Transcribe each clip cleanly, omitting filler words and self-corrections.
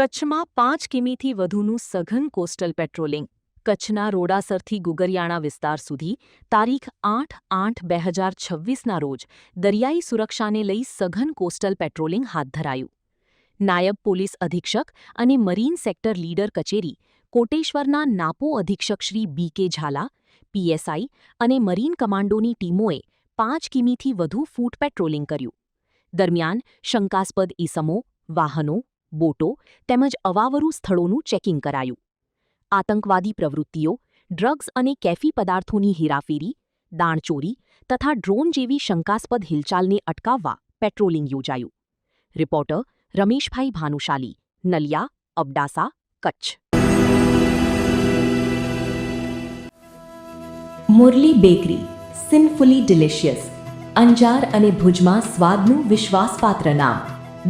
કચ્છમાં 5 કિમીથી વધુનું સઘન coastal patrolling. કચ્છના રોડાસરથી ગુગરિયાણા વિસ્તાર સુધી તારીખ 8/8/2026ના રોજ દરિયાઈ સુરક્ષાને લઈ સઘન કોસ્ટલ પેટ્રોલિંગ હાથ ધરાયું. નાયબ પોલીસ અધિક્ષક અને મરીન સેક્ટર લીડર કચેરી, કોટેશ્વરના નાપો અધિક્ષક શ્રી બી.કે. ઝાલા, પીએસઆઈ અને મરીન કમાન્ડોની ટીમોએ 5 કિમીથી વધુ ફૂટ પેટ્રોલિંગ કર્યું. દરમિયાન શંકાસ્પદ ઇસમો, વાહનો, બોટો તેમજ અવાવરુ સ્થળોનું ચેકિંગ કરાયું. આતંકવાદી પ્રવૃત્તિઓ, ડ્રગ્સ અને કેફી પદાર્થોની હેરાફેરી, દાણચોરી તથા ડ્રોન જેવી શંકાસ્પદ હિલચાલને અટકાવવા પેટ્રોલિંગ યોજાયું. Reporter Rameshbhai Bhanushali, Naliya, Abdasa, Kutch. Murali bakery, sinfully delicious. Anjar અને ભુજમાં સ્વાદનું વિશ્વાસપાત્ર નામ.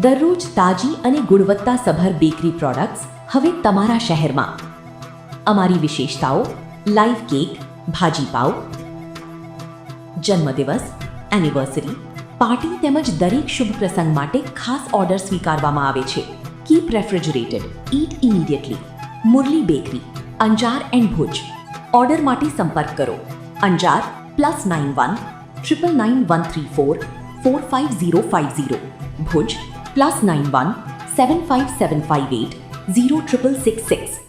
દરરોજ તાજી અને ગુણવત્તાસભર બેકરી પ્રોડક્ટ્સ હવે તમારા શહેરમાં. અમારી વિશેષતાઓ: લાઈવ કેક, ભાજી પાવ, જન્મદિવસ, એનિવર્સરી, પાર્ટી તેમજ દરેક શુભ પ્રસંગ માટે ખાસ ઓર્ડર સ્વીકારવામાં આવે છે. Keep refrigerated, eat immediately. Murli bakery, Anjar and Bhuj. Order માટે સંપર્ક કરો. અંજાર +91 999 134 45050. ભુજ +91 75758 06666.